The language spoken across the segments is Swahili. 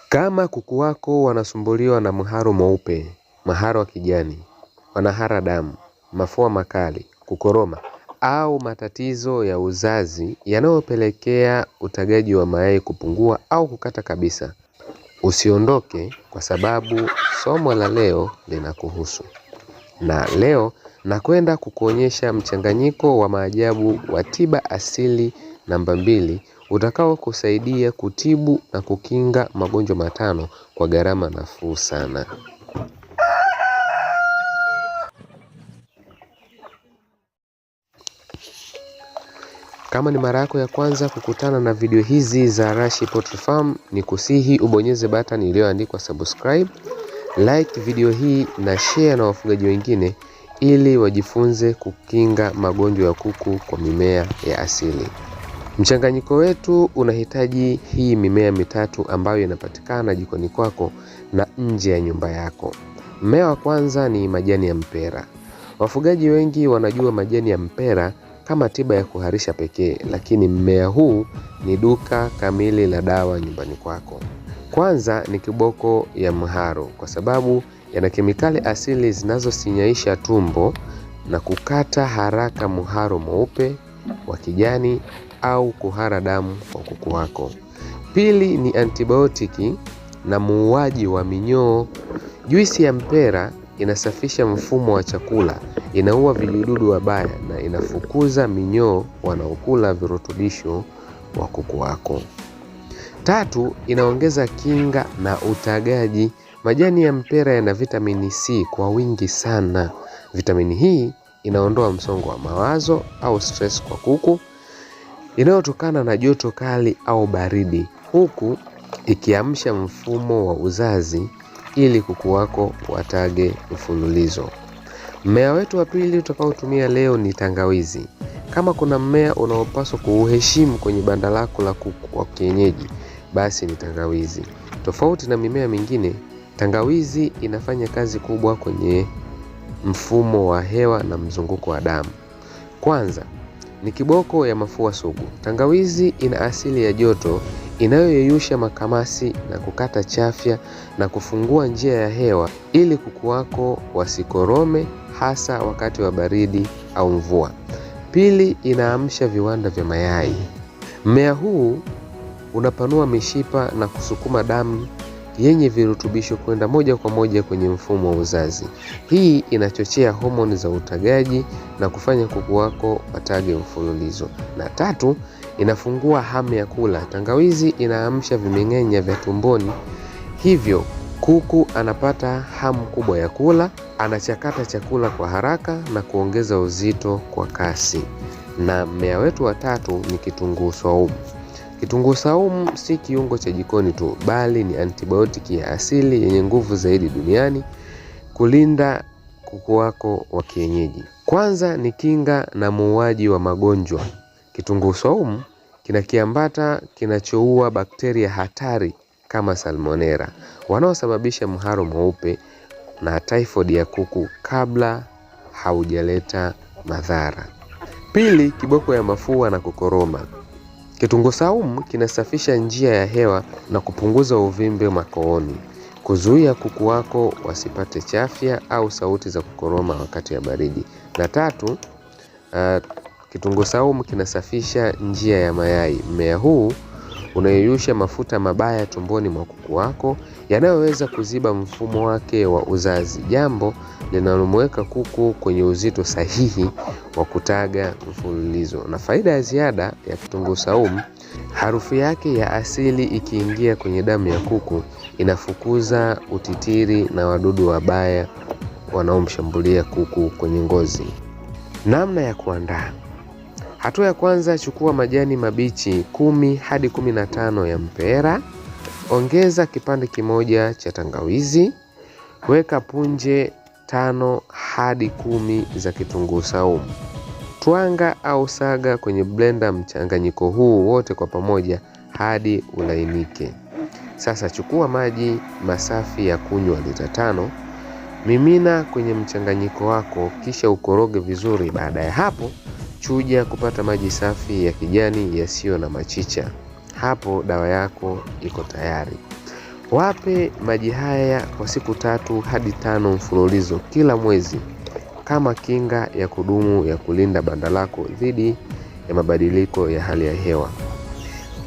Kama kuku wako wanasumbuliwa na mharo mweupe, mharo wa kijani, wanahara damu, mafua makali, kukoroma au matatizo ya uzazi yanayopelekea utagaji wa mayai kupungua au kukata kabisa, usiondoke kwa sababu somo la leo linakuhusu. Na leo nakwenda kukuonyesha mchanganyiko wa maajabu wa tiba asili namba 2 utakao kusaidia kutibu na kukinga magonjwa 5 kwa gharama nafuu sana. Kama ni mara yako ya kwanza kukutana na video hizi za Rashid Poultry Farm, ni kusihi ubonyeze button iliyoandikwa subscribe, like video hii na share na wafugaji wengine ili wajifunze kukinga magonjwa ya kuku kwa mimea ya asili. Mchanganyiko wetu unahitaji hii mimea mitatu ambayo inapatikana jikoni kwako na nje ya nyumba yako. Mmea wa kwanza ni majani ya mpera. Wafugaji wengi wanajua majani ya mpera kama tiba ya kuharisha pekee, lakini mmea huu ni duka kamili la dawa nyumbani kwako. Kwanza ni kiboko ya mharo, kwa sababu yana kemikali asili zinazosinyaisha tumbo na kukata haraka mharo mweupe, wa kijani au kuhara damu kwa kuku wako. Pili ni antibiotiki na muuaji wa minyoo. Juisi ya mpera inasafisha mfumo wa chakula, inaua vijidudu wabaya na inafukuza minyoo wanaokula virutubisho wa kuku wako. Tatu, inaongeza kinga na utagaji. Majani ya mpera yana vitamini C kwa wingi sana. Vitamini hii inaondoa msongo wa mawazo au stress kwa kuku inayotokana na joto kali au baridi, huku ikiamsha mfumo wa uzazi ili kuku wako watage mfululizo. Mmea wetu wa pili utakaotumia leo ni tangawizi. Kama kuna mmea unaopaswa kuuheshimu kwenye banda lako la kuku wa kienyeji, basi ni tangawizi. Tofauti na mimea mingine, tangawizi inafanya kazi kubwa kwenye mfumo wa hewa na mzunguko wa damu. Kwanza ni kiboko ya mafua sugu. Tangawizi ina asili ya joto inayoyeyusha makamasi na kukata chafya na kufungua njia ya hewa ili kuku wako wasikorome, hasa wakati wa baridi au mvua. Pili, inaamsha viwanda vya mayai. Mmea huu unapanua mishipa na kusukuma damu yenye virutubisho kwenda moja kwa moja kwenye mfumo wa uzazi. Hii inachochea homoni za utagaji na kufanya kuku wako watage mfululizo. Na tatu, inafungua hamu ya kula. Tangawizi inaamsha vimeng'enya vya tumboni, hivyo kuku anapata hamu kubwa ya kula, anachakata chakula kwa haraka na kuongeza uzito kwa kasi. Na mmea wetu wa tatu ni kitunguu saumu. Kitunguu saumu si kiungo cha jikoni tu, bali ni antibiotiki ya asili yenye nguvu zaidi duniani kulinda kuku wako wa kienyeji. Kwanza ni kinga na muuaji wa magonjwa. Kitunguu saumu kina kiambata kinachoua bakteria hatari kama salmonella wanaosababisha mharo mweupe na typhoid ya kuku kabla haujaleta madhara. Pili, kiboko ya mafua na kukoroma. Kitunguu saumu kinasafisha njia ya hewa na kupunguza uvimbe makooni, kuzuia kuku wako wasipate chafya au sauti za kukoroma wakati ya baridi. Na tatu, kitunguu saumu kinasafisha njia ya mayai. Mmea huu unayeyusha mafuta mabaya tumboni mwa kuku wako yanayoweza kuziba mfumo wake wa uzazi, jambo linalomweka kuku kwenye uzito sahihi wa kutaga mfululizo. Na faida ya ziada ya kitunguu saumu, harufu yake ya asili ikiingia kwenye damu ya kuku inafukuza utitiri na wadudu wabaya wanaomshambulia kuku kwenye ngozi. Namna ya kuandaa. Hatua ya kwanza, chukua majani mabichi 10 hadi 15 ya mpera, ongeza kipande kimoja cha tangawizi, weka punje 5 hadi 10 za kitunguu saumu. Twanga au saga kwenye blender mchanganyiko huu wote kwa pamoja hadi ulainike. Sasa chukua maji masafi ya kunywa lita 5, mimina kwenye mchanganyiko wako kisha ukoroge vizuri. Baada ya hapo, chuja kupata maji safi ya kijani yasiyo na machicha. Hapo dawa yako iko tayari. Wape maji haya kwa siku 3 hadi 5 mfululizo kila mwezi kama kinga ya kudumu ya kulinda banda lako dhidi ya mabadiliko ya hali ya hewa.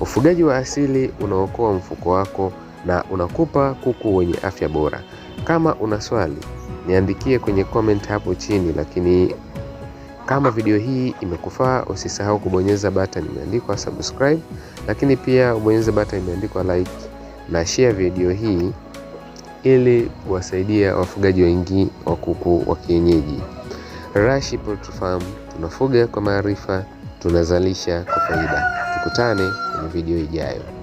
Ufugaji wa asili unaokoa mfuko wako na unakupa kuku wenye afya bora. Kama una swali, niandikie kwenye comment hapo chini, lakini kama video hii imekufaa usisahau kubonyeza button imeandikwa subscribe, lakini pia ubonyeze button imeandikwa like na share video hii ili kuwasaidia wafugaji wengi wa kuku wa kienyeji. Rashi Poultry Farm, tunafuga kwa maarifa, tunazalisha kwa faida. Tukutane kwenye video ijayo.